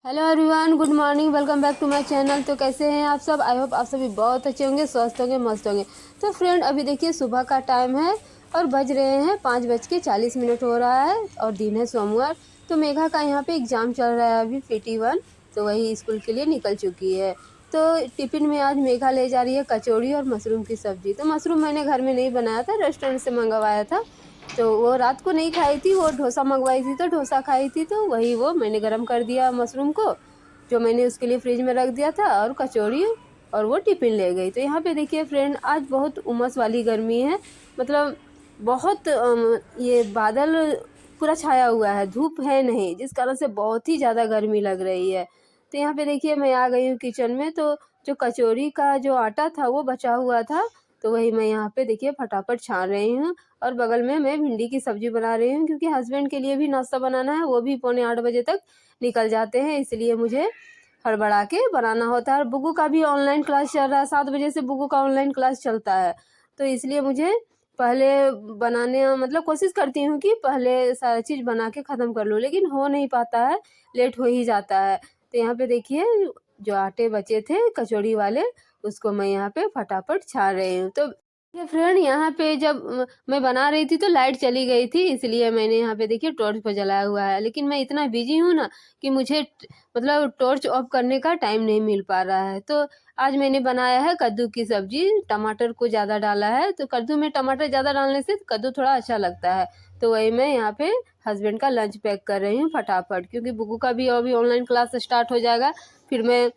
Hello everyone, good morning, welcome back to my channel. तो कैसे हैं आप सब? आई होप आप सभी बहुत अच्छे होंगे, स्वस्थ होंगे, मस्त होंगे। तो फ्रेंड, अभी देखिए सुबह का टाइम है और बज रहे हैं 5:40 हो रहा है और दिन है सोमवार। तो मेघा का यहाँ पे एग्ज़ाम चल रहा है अभी PT1, तो वही स्कूल के लिए निकल चुकी है। तो टिफ़िन में आज मेघा ले जा रही है कचौड़ी और मशरूम की सब्ज़ी। तो मशरूम मैंने घर में नहीं बनाया था, रेस्टोरेंट से मंगवाया था। तो वो रात को नहीं खाई थी, वो डोसा मंगवाई थी तो डोसा खाई थी, तो वही वो मैंने गरम कर दिया मशरूम को, जो मैंने उसके लिए फ्रिज में रख दिया था, और कचौड़ी, और वो टिफ़िन ले गई। तो यहाँ पे देखिए फ्रेंड, आज बहुत उमस वाली गर्मी है। मतलब बहुत ये बादल पूरा छाया हुआ है, धूप है नहीं, जिस कारण से बहुत ही ज़्यादा गर्मी लग रही है। तो यहाँ पे देखिए मैं आ गई हूँ किचन में। तो जो कचौड़ी का जो आटा था वो बचा हुआ था, तो वही मैं यहाँ पे देखिए फटाफट छान रही हूँ। और बगल में मैं भिंडी की सब्जी बना रही हूँ, क्योंकि हस्बैंड के लिए भी नाश्ता बनाना है, वो भी पौने 8 बजे तक निकल जाते हैं, इसलिए मुझे हड़बड़ा के बनाना होता है। और बुग्गू का भी ऑनलाइन क्लास चल रहा है, 7 बजे से बुग्गू का ऑनलाइन क्लास चलता है, तो इसलिए मुझे पहले बनाने मतलब कोशिश करती हूँ कि पहले सारी चीज़ बना के ख़त्म कर लूँ, लेकिन हो नहीं पाता है, लेट हो ही जाता है। तो यहाँ पे देखिए जो आटे बचे थे कचौड़ी वाले, उसको मैं यहाँ पे फटाफट छान रही हूँ। तो ये फ्रेंड, यहाँ पे जब मैं बना रही थी तो लाइट चली गई थी, इसलिए मैंने यहाँ पे देखिए टॉर्च को जलाया हुआ है। लेकिन मैं इतना बिजी हूँ ना कि मुझे मतलब टॉर्च ऑफ करने का टाइम नहीं मिल पा रहा है। तो आज मैंने बनाया है कद्दू की सब्जी, टमाटर को ज़्यादा डाला है, तो कद्दू में टमाटर ज़्यादा डालने से कद्दू थोड़ा अच्छा लगता है। तो वही मैं यहाँ पे हस्बैंड का लंच पैक कर रही हूँ फटाफट, क्योंकि बुग्गू का भी अभी ऑनलाइन क्लास स्टार्ट हो जाएगा, फिर मैं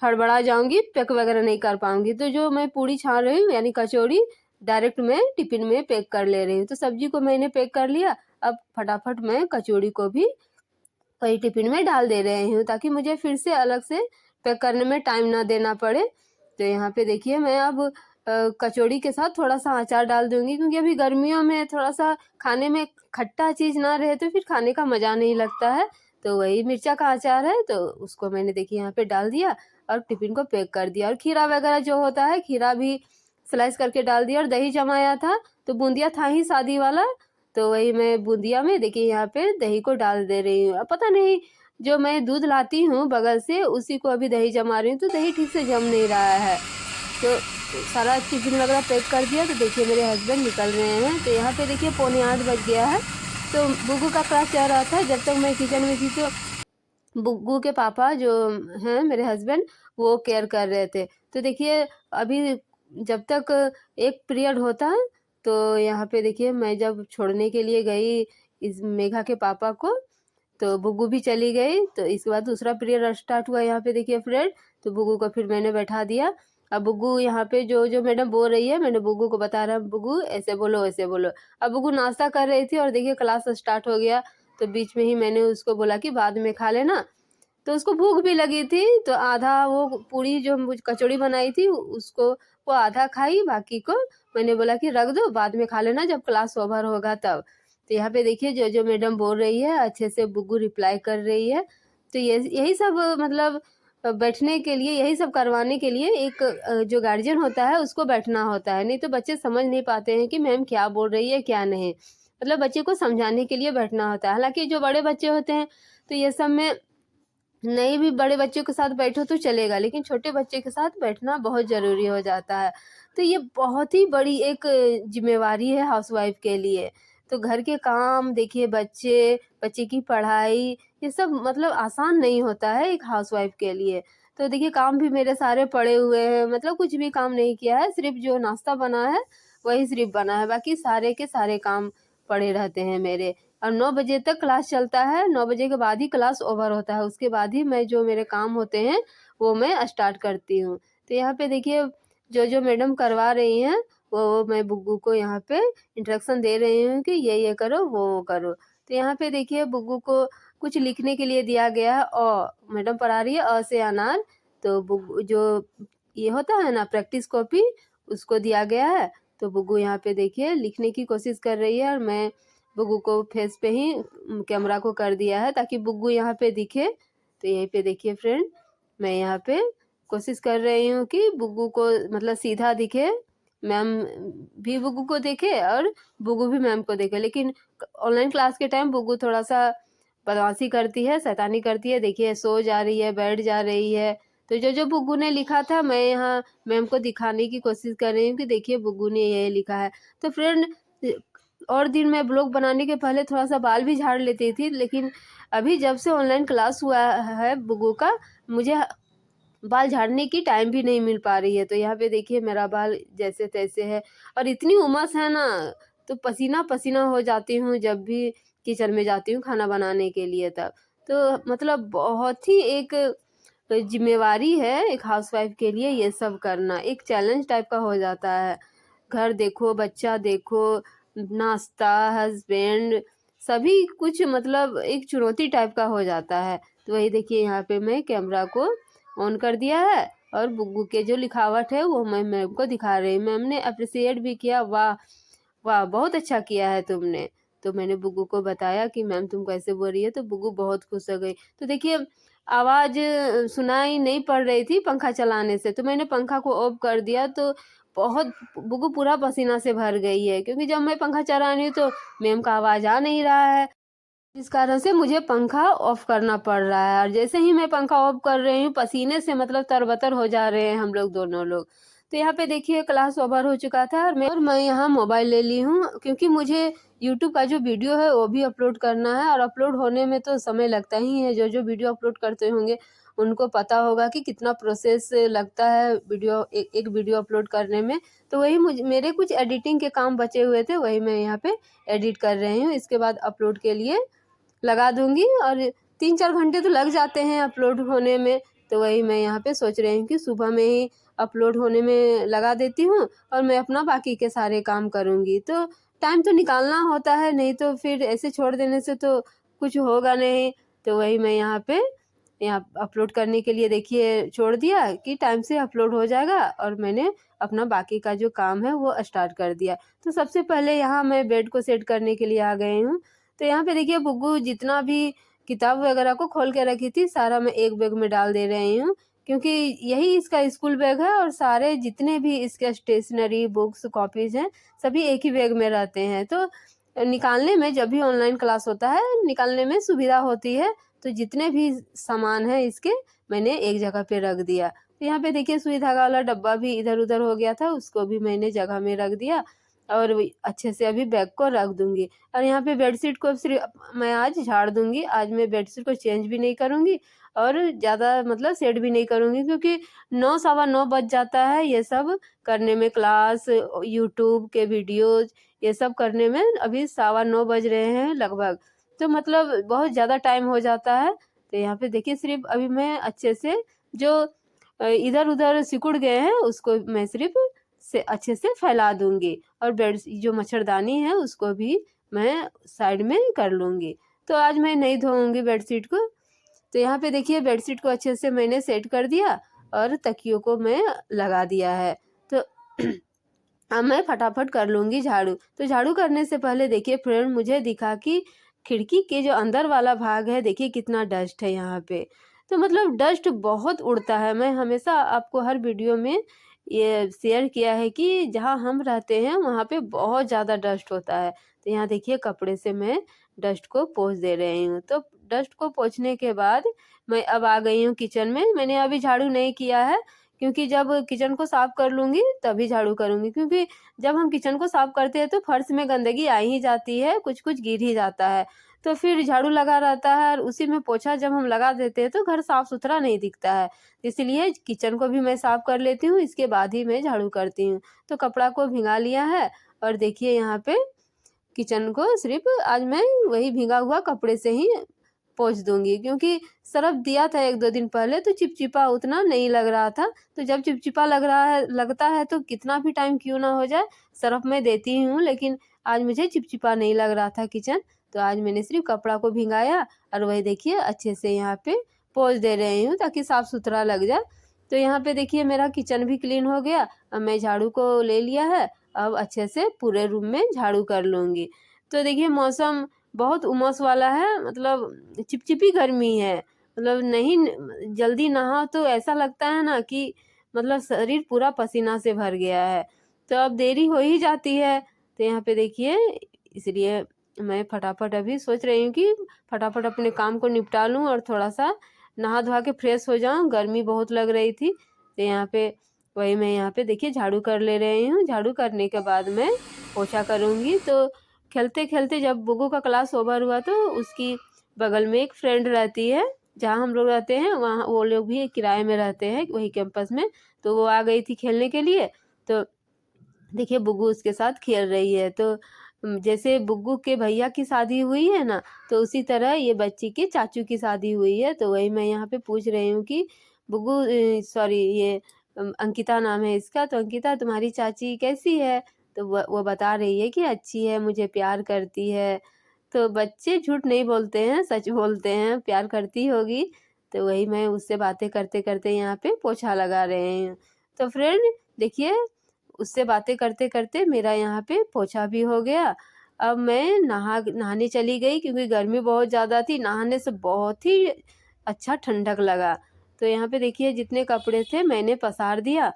हड़बड़ा जाऊँगी, पैक वगैरह नहीं कर पाऊँगी। तो जो मैं पूड़ी छान रही हूँ यानी कचौड़ी, डायरेक्ट मैं टिफ़िन में पैक कर ले रही हूँ। तो सब्जी को मैंने पैक कर लिया, अब फटाफट मैं कचौड़ी को भी वही टिफ़िन में डाल दे रही हूँ, ताकि मुझे फिर से अलग से पैक करने में टाइम ना देना पड़े। तो यहाँ पे देखिए मैं अब कचौड़ी के साथ थोड़ा-सा अचार डाल दूँगी, क्योंकि अभी गर्मियों में थोड़ा-सा खाने में खट्टा चीज़ ना रहे तो फिर खाने का मज़ा नहीं लगता है। तो वही मिर्चा का अचार है, तो उसको मैंने देखिए यहाँ पे डाल दिया और टिफ़िन को पैक कर दिया। और खीरा वगैरह जो होता है, खीरा भी स्लाइस करके डाल दिया, और दही जमाया था, तो बूंदिया था ही शादी वाला, तो वही मैं बूंदिया में देखिए यहाँ पे दही को डाल दे रही हूँ। अब पता नहीं, जो मैं दूध लाती हूँ बगल से, उसी को अभी दही जमा रही हूँ, तो दही ठीक से जम नहीं रहा है। तो सारा टिफिन वगैरह पैक कर दिया, तो देखिए मेरे हस्बैंड निकल रहे हैं। तो यहाँ पे देखिए पौने 8 बज गया है। तो बुग्गू का क्लास चल रहा था, जब तक मैं किचन में थी तो बुग्गू के पापा जो हैं मेरे हस्बैंड, वो केयर कर रहे थे। तो देखिए अभी जब तक एक पीरियड होता है, तो यहाँ पे देखिए मैं जब छोड़ने के लिए गई इस मेघा के पापा को, तो बुग्गू भी चली गई। तो इसके बाद दूसरा पीरियड स्टार्ट हुआ यहाँ पे देखिए फ्रेंड। तो बुग्गू को फिर मैंने बैठा दिया। अब बुग्गू यहाँ पे जो जो मैडम बोल रही है, मैंने बुग्गू को बता रहा, बुग्गू ऐसे बोलो वैसे बोलो। अब बुग्गू नाश्ता कर रही थी और देखिए क्लास स्टार्ट हो गया, तो बीच में ही मैंने उसको बोला कि बाद में खा लेना। तो उसको भूख भी लगी थी, तो आधा वो पूड़ी जो मुझ कचौड़ी बनाई थी उसको वो आधा खाई, बाकी को मैंने बोला कि रख दो, बाद में खा लेना जब क्लास ओवर होगा तब। तो यहाँ पे देखिए जो जो मैडम बोल रही है अच्छे से बुग्गू रिप्लाई कर रही है। तो ये यही सब मतलब बैठने के लिए, यही सब करवाने के लिए एक जो गार्जियन होता है उसको बैठना होता है, नहीं तो बच्चे समझ नहीं पाते हैं कि मैम क्या बोल रही है क्या नहीं। मतलब बच्चे को समझाने के लिए बैठना होता है। हालांकि जो बड़े बच्चे होते हैं तो ये सब में नहीं, भी बड़े बच्चों के साथ बैठो तो चलेगा, लेकिन छोटे बच्चे के साथ बैठना बहुत ज़रूरी हो जाता है। तो ये बहुत ही बड़ी एक ज़िम्मेवारी है हाउसवाइफ़ के लिए। तो घर के काम देखिए, बच्चे, बच्चे की पढ़ाई, ये सब मतलब आसान नहीं होता है एक हाउसवाइफ़ के लिए। तो देखिए काम भी मेरे सारे पड़े हुए हैं, मतलब कुछ भी काम नहीं किया है, सिर्फ़ जो नाश्ता बना है, वही सिर्फ़ बना है, बाकी सारे के सारे काम पड़े रहते हैं मेरे। और 9 बजे तक क्लास चलता है, 9 बजे के बाद ही क्लास ओवर होता है, उसके बाद ही मैं जो मेरे काम होते हैं, वो मैं स्टार्ट करती हूँ। तो यहाँ पे देखिए जो मैडम करवा रही हैं, वो मैं बुग्गू को यहाँ पे इंस्ट्रक्शन दे रही हूँ कि ये करो, वो करो। तो यहाँ पे देखिए बुग्गू को कुछ लिखने के लिए दिया गया है, मैडम पढ़ा रही है से अनार। तो बुग्गू जो ये होता है ना प्रैक्टिस कॉपी, उसको दिया गया है। तो बुग्गू यहाँ पे देखिए लिखने की कोशिश कर रही है, और मैं बुग्गू को फेस पे ही कैमरा को कर दिया है ताकि बुग्गू यहाँ पे दिखे। तो यहीं पे देखिए फ्रेंड, मैं यहाँ पे कोशिश कर रही हूँ कि बुग्गू को मतलब सीधा दिखे, मैम भी बुग्गू को देखे और बुग्गू भी मैम को देखे। लेकिन ऑनलाइन क्लास के टाइम बुग्गू थोड़ा सा बदमाशी करती है, शैतानी करती है। देखिए सो जा रही है, बैठ जा रही है। तो जो बुग्गू ने लिखा था मैं यहाँ मैम को दिखाने की कोशिश कर रही हूँ कि देखिए बुग्गू ने ये लिखा है। तो फ्रेंड और दिन मैं ब्लॉग बनाने के पहले थोड़ा-सा बाल भी झाड़ लेती थी, लेकिन अभी जब से ऑनलाइन क्लास हुआ है बुग्गू का, मुझे बाल झाड़ने की टाइम भी नहीं मिल पा रही है। तो यहाँ पे देखिए मेरा बाल जैसे-तैसे है और इतनी उमस है ना, तो पसीना-पसीना हो जाती हूँ जब भी किचन में जाती हूँ खाना बनाने के लिए तब। तो मतलब बहुत ही एक ज़िम्मेवारी है एक हाउसवाइफ़ के लिए ये सब करना, एक चैलेंज टाइप का हो जाता है। घर देखो, बच्चा देखो, नाश्ता, हस्बैंड सभी कुछ मतलब एक चुनौती टाइप का हो जाता है। तो वही देखिए यहाँ पे मैं कैमरा को ऑन कर दिया है और बुग्गू के जो लिखावट है वो मैं मैम को दिखा रही हूँ। मैम ने अप्रिशिएट भी किया, वाह! वाह! बहुत अच्छा किया है तुमने। तो मैंने बुग्गू को बताया कि मैम तुम कैसे बोल रही है, तो बुग्गू बहुत खुश हो गई। तो देखिए आवाज़ सुनाई नहीं पड़ रही थी पंखा चलाने से, तो मैंने पंखा को ऑफ कर दिया तो बहुत बुग्गू पूरा पसीना से भर गई है, क्योंकि जब मैं पंखा चला रही हूँ तो मैम का आवाज़ आ नहीं रहा है। इस कारण से मुझे पंखा ऑफ करना पड़ रहा है और जैसे ही मैं पंखा ऑफ कर रही हूँ पसीने से मतलब तरबतर हो जा रहे हैं हम लोग दोनों लोग। तो यहाँ पे देखिए क्लास ओवर हो चुका था और मैं यहाँ मोबाइल ले ली हूँ, क्योंकि मुझे यूट्यूब का जो वीडियो है वो भी अपलोड करना है और अपलोड होने में तो समय लगता ही है। जो वीडियो अपलोड करते होंगे उनको पता होगा कि कितना प्रोसेस लगता है एक वीडियो अपलोड करने में। तो वही मेरे कुछ एडिटिंग के काम बचे हुए थे, वही मैं यहाँ पे एडिट कर रही हूँ। इसके बाद अपलोड के लिए लगा दूँगी और 3-4 घंटे तो लग जाते हैं अपलोड होने में। तो वही मैं यहाँ पे सोच रही हूँ कि सुबह में ही अपलोड होने में लगा देती हूँ और मैं अपना बाकी के सारे काम करूँगी। तो टाइम तो निकालना होता है, नहीं तो फिर ऐसे छोड़ देने से तो कुछ होगा नहीं। तो वही मैं यहाँ अपलोड करने के लिए देखिए छोड़ दिया कि टाइम से अपलोड हो जाएगा और मैंने अपना बाकी का जो काम है वो स्टार्ट कर दिया। तो सबसे पहले यहाँ मैं बेड को सेट करने के लिए आ गई हूँ। तो यहाँ पे देखिए बुग्गू जितना भी किताब वगैरह को खोल के रखी थी सारा मैं एक बैग में डाल दे रही हूँ, क्योंकि यही इसका स्कूल बैग है और सारे जितने भी इसके स्टेशनरी बुक्स कॉपीज़ हैं सभी एक ही बैग में रहते हैं। तो निकालने में जब भी ऑनलाइन क्लास होता है निकालने में सुविधा होती है। तो जितने भी सामान है इसके मैंने एक जगह पे रख दिया। तो यहाँ पे देखिए सुई धागा वाला डब्बा भी इधर-उधर हो गया था, उसको भी मैंने जगह में रख दिया और वही अच्छे से अभी बैग को रख दूँगी। और यहाँ पे बेडशीट को सिर्फ़ मैं आज झाड़ दूँगी, आज मैं बेडशीट को चेंज भी नहीं करूँगी और ज़्यादा मतलब सेट भी नहीं करूँगी, क्योंकि 9 सवा 9 बज जाता है ये सब करने में, क्लास, यूट्यूब के वीडियोज़ ये सब करने में अभी सवा 9 बज रहे हैं लगभग। तो मतलब बहुत ज़्यादा टाइम हो जाता है। तो यहाँ पे देखिए सिर्फ़ अभी मैं अच्छे से जो इधर-उधर सिकुड़ गए हैं उसको मैं सिर्फ़ से अच्छे से फैला दूँगी और जो मच्छरदानी है उसको भी मैं साइड में कर लूँगी। तो आज मैं नहीं धोऊँगी बेडशीट को। तो यहाँ पे देखिए बेडशीट को अच्छे से मैंने सेट कर दिया और तकियों को मैं लगा दिया है। तो अब मैं फटाफट कर लूँगी झाड़ू। तो झाड़ू करने से पहले देखिए फ्रेंड मुझे दिखा कि खिड़की के जो अंदर वाला भाग है देखिए कितना डस्ट है यहाँ पे। तो मतलब डस्ट बहुत उड़ता है। मैं हमेशा आपको हर वीडियो में ये शेयर किया है कि जहाँ हम रहते हैं वहाँ पे बहुत ज़्यादा डस्ट होता है। तो यहाँ देखिए कपड़े से मैं डस्ट को पोंछ दे रही हूँ। तो डस्ट को पोंछने के बाद मैं अब आ गई हूँ किचन में। मैंने अभी झाड़ू नहीं किया है, क्योंकि जब किचन को साफ़ कर लूँगी तभी झाड़ू करूँगी, क्योंकि जब हम किचन को साफ़ करते हैं तो फर्श में गंदगी आ ही जाती है, कुछ-कुछ गिर ही जाता है। तो फिर झाड़ू लगा रहता है और उसी में पोछा जब हम लगा देते हैं तो घर साफ़-सुथरा नहीं दिखता है। इसलिए किचन को भी मैं साफ़ कर लेती हूँ, इसके बाद ही मैं झाड़ू करती हूँ। तो कपड़ा को भिगा लिया है और देखिए यहाँ पे किचन को सिर्फ़ आज मैं वही भीगा हुआ कपड़े से ही पोंछ दूँगी, क्योंकि सर्फ़ दिया था 1-2 दिन पहले तो चिपचिपा उतना नहीं लग रहा था। तो जब चिपचिपा लगता है तो कितना भी टाइम क्यों ना हो जाए सर्फ़ मैं देती ही हूँ, लेकिन आज मुझे चिपचिपा नहीं लग रहा था किचन। तो आज मैंने सिर्फ़ कपड़ा को भिगाया और वही देखिए अच्छे से यहाँ पे पोंछ दे रही हूँ ताकि साफ़-सुथरा लग जाए। तो यहाँ पे देखिए मेरा किचन भी क्लीन हो गया। अब मैं झाड़ू को ले लिया है, अब अच्छे से पूरे रूम में झाड़ू कर लूँगी। तो देखिए मौसम बहुत उमस वाला है, मतलब चिपचिपी गर्मी है। मतलब नहीं न जल्दी नहाओ तो ऐसा लगता है ना कि मतलब शरीर पूरा पसीना से भर गया है। तो अब देरी हो ही जाती है। तो यहाँ पे देखिए इसलिए मैं फटाफट अभी सोच रही हूँ कि फटाफट अपने काम को निपटा लूँ और थोड़ा सा नहा धोवा के फ्रेश हो जाऊँ। गर्मी बहुत लग रही थी, तो यहाँ पे वही मैं यहाँ पे देखिए झाड़ू कर ले रही हूँ। झाड़ू करने के बाद मैं पोछा करूँगी। तो खेलते खेलते जब बुगू का क्लास ओवर हुआ तो उसकी बगल में एक फ्रेंड रहती है, जहाँ हम लोग रहते हैं वहाँ वो लोग भी किराए में रहते हैं वही कैंपस में। तो वो आ गई थी खेलने के लिए। तो देखिए बुग्गू उसके साथ खेल रही है। तो जैसे बुग्गू के भैया की शादी हुई है ना, तो उसी तरह ये बच्ची के चाचू की शादी हुई है। तो वही मैं यहाँ पे पूछ रही हूँ कि बुग्गू सॉरी ये अंकिता नाम है इसका। तो अंकिता तुम्हारी चाची कैसी है? तो वो बता रही है कि अच्छी है, मुझे प्यार करती है। तो बच्चे झूठ नहीं बोलते हैं, सच बोलते हैं, प्यार करती होगी। तो वही मैं उससे बातें करते करते यहाँ पे पोछा लगा रहे हैं। तो फ्रेंड देखिए, उससे बातें करते करते मेरा यहाँ पे पोछा भी हो गया। अब मैं नहाने चली गई क्योंकि गर्मी बहुत ज़्यादा थी। नहाने से बहुत ही अच्छा ठंडक लगा। तो यहाँ पे देखिए जितने कपड़े थे मैंने पसार दिया।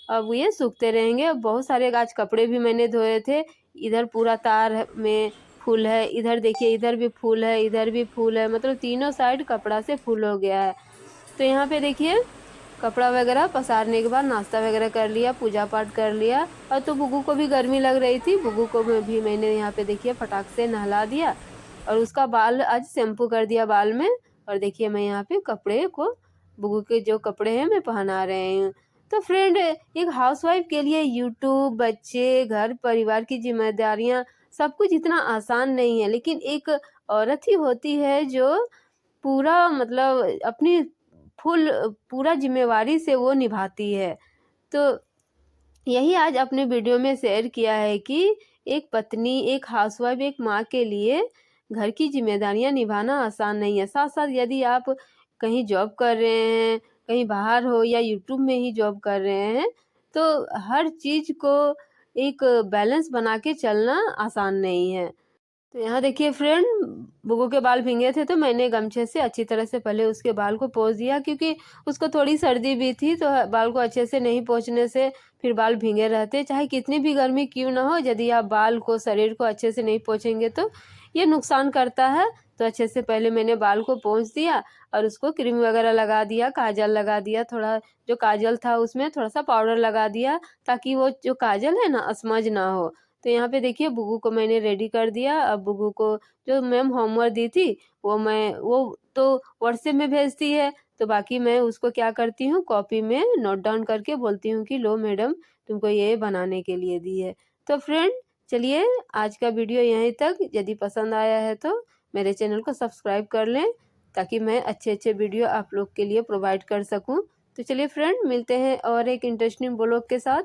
अब ये सूखते रहेंगे। अब बहुत सारे आज कपड़े भी मैंने धोए थे। इधर पूरा तार में फूल है, इधर देखिए इधर भी फूल है, इधर भी फूल है, मतलब तीनों साइड कपड़ा से फूल हो गया है। तो यहाँ पे देखिए कपड़ा वगैरह पसारने के बाद नाश्ता वगैरह कर लिया, पूजा पाठ कर लिया। और तो बुग्गू को भी गर्मी लग रही थी, बुग्गू को भी मैंने यहाँ पे देखिए फटाक से नहला दिया और उसका बाल आज शैम्पू कर दिया बाल में। और देखिए मैं यहाँ पे कपड़े को बुग्गू के जो कपड़े हैं मैं पहना रही हूँ। तो फ्रेंड एक हाउसवाइफ के लिए यूट्यूब, बच्चे, घर परिवार की जिम्मेदारियाँ सब कुछ इतना आसान नहीं है, लेकिन एक औरत ही होती है जो पूरा मतलब अपनी फुल पूरा जिम्मेवारी से वो निभाती है। तो यही आज अपने वीडियो में शेयर किया है कि एक पत्नी, एक हाउसवाइफ, एक माँ के लिए घर की जिम्मेदारियां निभाना आसान नहीं है। साथ साथ यदि आप कहीं जॉब कर रहे हैं, कहीं बाहर हो या यूट्यूब में ही जॉब कर रहे हैं, तो हर चीज़ को एक बैलेंस बना के चलना आसान नहीं है। तो यहाँ देखिए फ्रेंड, बुग्गू के बाल भींगे थे तो मैंने गमछे से अच्छी तरह से पहले उसके बाल को पोंछ दिया, क्योंकि उसको थोड़ी सर्दी भी थी। तो बाल को अच्छे से नहीं पोंछने से फिर बाल भींगे रहते। चाहे कितनी भी गर्मी क्यों ना हो, यदि आप बाल को, शरीर को अच्छे से नहीं पोंछेंगे तो ये नुकसान करता है। तो अच्छे से पहले मैंने बाल को पोंछ दिया और उसको क्रीम वगैरह लगा दिया, काजल लगा दिया, थोड़ा जो काजल था उसमें थोड़ा सा पाउडर लगा दिया, ताकि वो जो काजल है ना असमझ ना हो। तो यहाँ पे देखिए बुग्गू को मैंने रेडी कर दिया। अब बुग्गू को जो मैम होमवर्क दी थी वो तो व्हाट्सएप में भेजती है, तो बाकी मैं उसको क्या करती हूँ कॉपी में नोट डाउन करके बोलती हूँ कि लो मैडम तुमको ये बनाने के लिए दी है। तो फ्रेंड चलिए आज का वीडियो यहीं तक। यदि पसंद आया है तो मेरे चैनल को सब्सक्राइब कर लें, ताकि मैं अच्छे अच्छे वीडियो आप लोग के लिए प्रोवाइड कर सकूँ। तो चलिए फ्रेंड मिलते हैं और एक इंटरेस्टिंग ब्लॉग के साथ।